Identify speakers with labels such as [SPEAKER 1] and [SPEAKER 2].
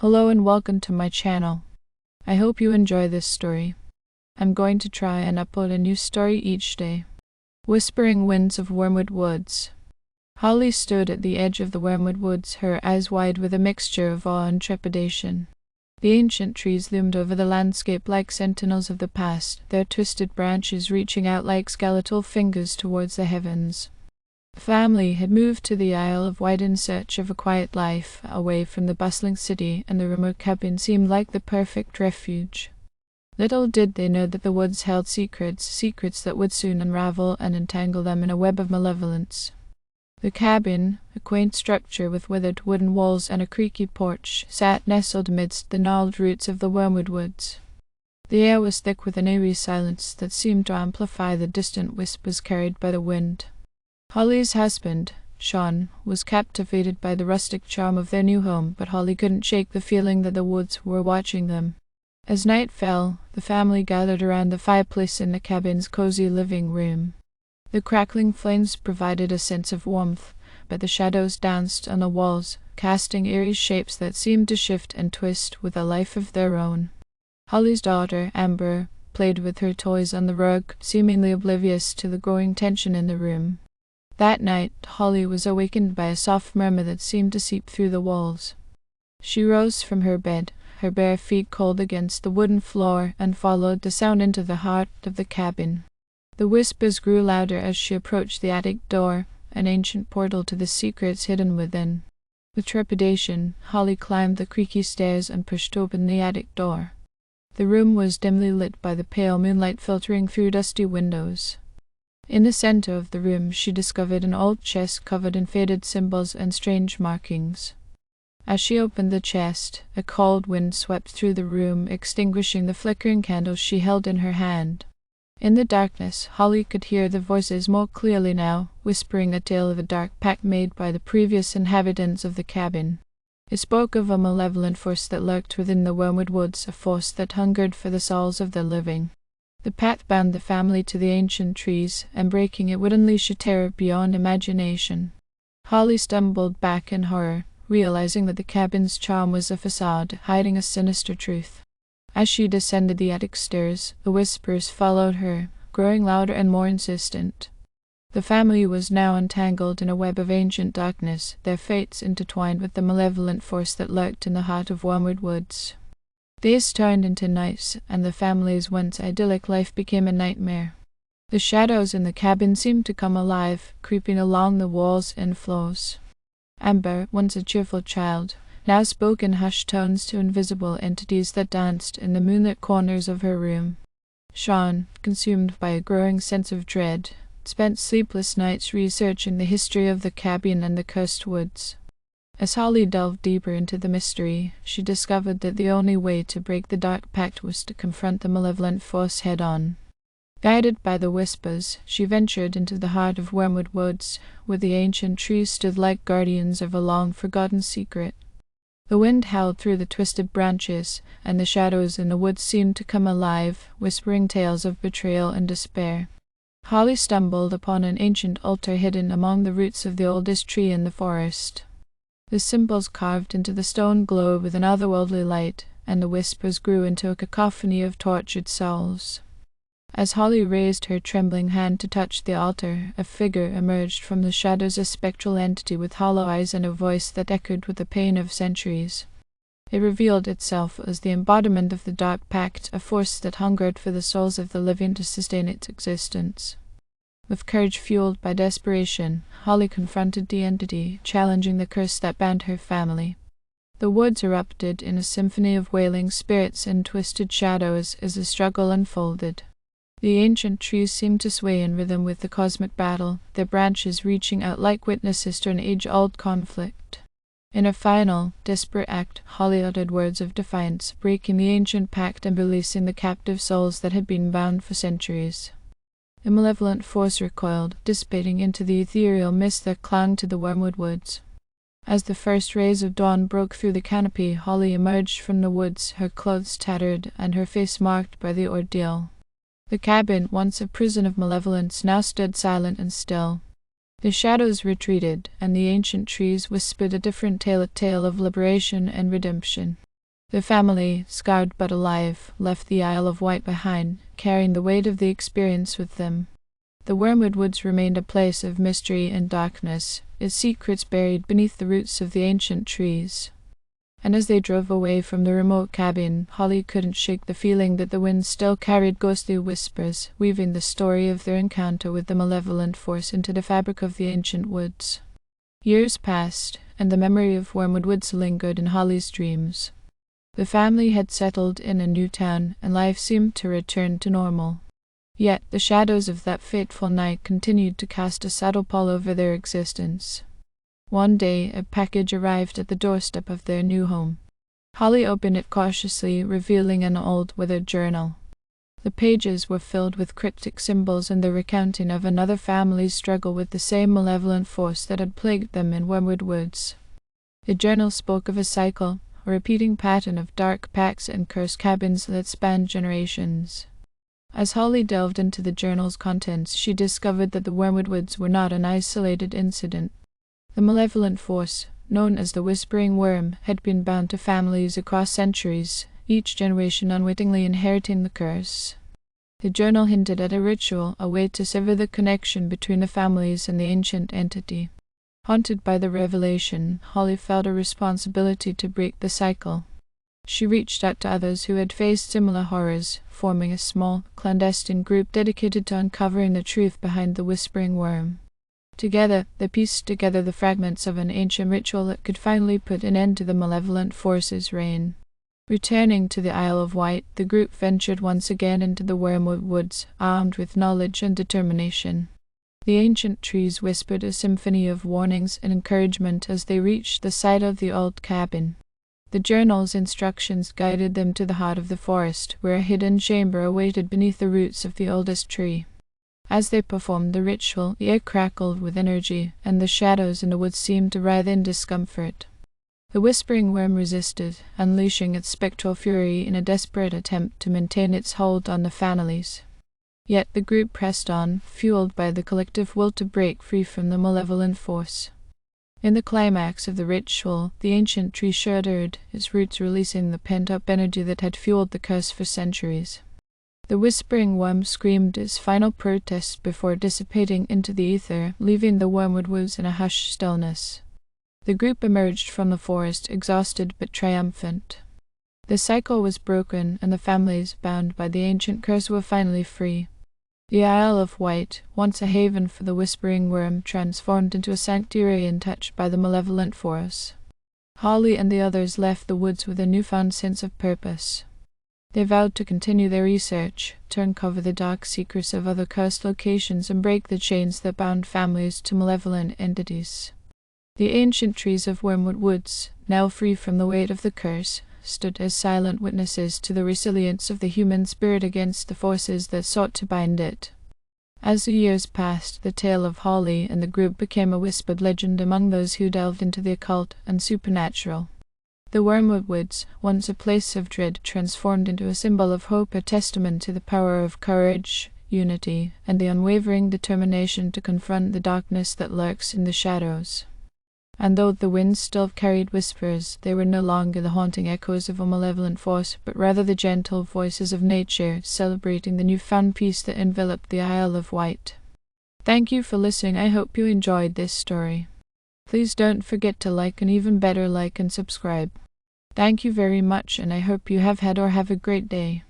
[SPEAKER 1] Hello and welcome to my channel. I hope you enjoy this story. I'm going to try and upload a new story each day. Whispering Winds of Wyrmwood Woods. Holly stood at the edge of the Wyrmwood Woods, her eyes wide with a mixture of awe and trepidation. The ancient trees loomed over the landscape like sentinels of the past, their twisted branches reaching out like skeletal fingers towards the heavens. The family had moved to the Isle of Wight in search of a quiet life, away from the bustling city, and the remote cabin seemed like the perfect refuge. Little did they know that the woods held secrets that would soon unravel and entangle them in a web of malevolence. The cabin, a quaint structure with withered wooden walls and a creaky porch, sat nestled amidst the gnarled roots of the Wyrmwood woods. The air was thick with an eerie silence that seemed to amplify the distant whispers carried by the wind. Holly's husband, Sean, was captivated by the rustic charm of their new home, but Holly couldn't shake the feeling that the woods were watching them. As night fell, the family gathered around the fireplace in the cabin's cozy living room. The crackling flames provided a sense of warmth, but the shadows danced on the walls, casting eerie shapes that seemed to shift and twist with a life of their own. Holly's daughter, Amber, played with her toys on the rug, seemingly oblivious to the growing tension in the room. That night, Holly was awakened by a soft murmur that seemed to seep through the walls. She rose from her bed, her bare feet cold against the wooden floor, and followed the sound into the heart of the cabin. The whispers grew louder as she approached the attic door, an ancient portal to the secrets hidden within. With trepidation, Holly climbed the creaky stairs and pushed open the attic door. The room was dimly lit by the pale moonlight filtering through dusty windows. In the center of the room she discovered an old chest covered in faded symbols and strange markings. As she opened the chest, a cold wind swept through the room, extinguishing the flickering candles she held in her hand. In the darkness, Holly could hear the voices more clearly now, whispering a tale of a dark pact made by the previous inhabitants of the cabin. It spoke of a malevolent force that lurked within the Wyrmwood woods, a force that hungered for the souls of the living. The pact bound the family to the ancient trees, and breaking it would unleash a terror beyond imagination. Holly stumbled back in horror, realizing that the cabin's charm was a facade, hiding a sinister truth. As she descended the attic stairs, the whispers followed her, growing louder and more insistent. The family was now entangled in a web of ancient darkness, their fates intertwined with the malevolent force that lurked in the heart of Wyrmwood woods. Days turned into nights, and the family's once idyllic life became a nightmare. The shadows in the cabin seemed to come alive, creeping along the walls and floors. Amber, once a cheerful child, now spoke in hushed tones to invisible entities that danced in the moonlit corners of her room. Sean, consumed by a growing sense of dread, spent sleepless nights researching the history of the cabin and the cursed woods. As Holly delved deeper into the mystery, she discovered that the only way to break the dark pact was to confront the malevolent force head-on. Guided by the whispers, she ventured into the heart of Wyrmwood woods, where the ancient trees stood like guardians of a long-forgotten secret. The wind howled through the twisted branches, and the shadows in the woods seemed to come alive, whispering tales of betrayal and despair. Holly stumbled upon an ancient altar hidden among the roots of the oldest tree in the forest. The symbols carved into the stone glowed with an otherworldly light, and the whispers grew into a cacophony of tortured souls. As Holly raised her trembling hand to touch the altar, a figure emerged from the shadows, a spectral entity with hollow eyes and a voice that echoed with the pain of centuries. It revealed itself as the embodiment of the Dark Pact, a force that hungered for the souls of the living to sustain its existence. With courage fueled by desperation, Holly confronted the entity, challenging the curse that bound her family. The woods erupted in a symphony of wailing spirits and twisted shadows as the struggle unfolded. The ancient trees seemed to sway in rhythm with the cosmic battle, their branches reaching out like witnesses to an age-old conflict. In a final, desperate act, Holly uttered words of defiance, breaking the ancient pact and releasing the captive souls that had been bound for centuries. The malevolent force recoiled, dissipating into the ethereal mist that clung to the Wyrmwood woods. As the first rays of dawn broke through the canopy, Holly emerged from the woods, her clothes tattered and her face marked by the ordeal. The cabin, once a prison of malevolence, now stood silent and still. The shadows retreated, and the ancient trees whispered a different tale, a tale of liberation and redemption. The family, scarred but alive, left the Isle of Wight behind, carrying the weight of the experience with them. The Wyrmwood Woods remained a place of mystery and darkness, its secrets buried beneath the roots of the ancient trees. And as they drove away from the remote cabin, Holly couldn't shake the feeling that the wind still carried ghostly whispers, weaving the story of their encounter with the malevolent force into the fabric of the ancient woods. Years passed, and the memory of Wyrmwood Woods lingered in Holly's dreams. The family had settled in a new town, and life seemed to return to normal. Yet the shadows of that fateful night continued to cast a subtle pall over their existence. One day, a package arrived at the doorstep of their new home. Holly opened it cautiously, revealing an old, withered journal. The pages were filled with cryptic symbols and the recounting of another family's struggle with the same malevolent force that had plagued them in Wyrmwood Woods. The journal spoke of a cycle, a repeating pattern of dark pacts and cursed cabins that spanned generations. As Holly delved into the journal's contents, she discovered that the Wyrmwood Woods were not an isolated incident. The malevolent force, known as the Whispering Worm, had been bound to families across centuries, each generation unwittingly inheriting the curse. The journal hinted at a ritual, a way to sever the connection between the families and the ancient entity. Haunted by the revelation, Holly felt a responsibility to break the cycle. She reached out to others who had faced similar horrors, forming a small, clandestine group dedicated to uncovering the truth behind the Whispering Worm. Together, they pieced together the fragments of an ancient ritual that could finally put an end to the malevolent force's reign. Returning to the Isle of Wight, the group ventured once again into the Wyrmwood Woods, armed with knowledge and determination. The ancient trees whispered a symphony of warnings and encouragement as they reached the site of the old cabin. The journal's instructions guided them to the heart of the forest, where a hidden chamber awaited beneath the roots of the oldest tree. As they performed the ritual, the air crackled with energy, and the shadows in the woods seemed to writhe in discomfort. The Whispering Worm resisted, unleashing its spectral fury in a desperate attempt to maintain its hold on the families. Yet the group pressed on, fueled by the collective will to break free from the malevolent force. In the climax of the ritual, the ancient tree shuddered, its roots releasing the pent-up energy that had fueled the curse for centuries. The Whispering Worm screamed its final protest before dissipating into the ether, leaving the Wyrmwood Woods in a hushed stillness. The group emerged from the forest, exhausted but triumphant. The cycle was broken, and the families, bound by the ancient curse, were finally free. The Isle of Wight, once a haven for the Whispering Worm, transformed into a sanctuary untouched by the malevolent force. Holly and the others left the woods with a newfound sense of purpose. They vowed to continue their research, to uncover the dark secrets of other cursed locations and break the chains that bound families to malevolent entities. The ancient trees of Wyrmwood Woods, now free from the weight of the curse, stood as silent witnesses to the resilience of the human spirit against the forces that sought to bind it. As the years passed, the tale of Holly and the group became a whispered legend among those who delved into the occult and supernatural. The Wyrmwood Woods, once a place of dread, transformed into a symbol of hope, a testament to the power of courage, unity, and the unwavering determination to confront the darkness that lurks in the shadows. And though the winds still carried whispers, they were no longer the haunting echoes of a malevolent force, but rather the gentle voices of nature, celebrating the newfound peace that enveloped the Isle of Wight. Thank you for listening. I hope you enjoyed this story. Please don't forget to like, and even better, like and subscribe. Thank you very much, and I hope you have had or have a great day.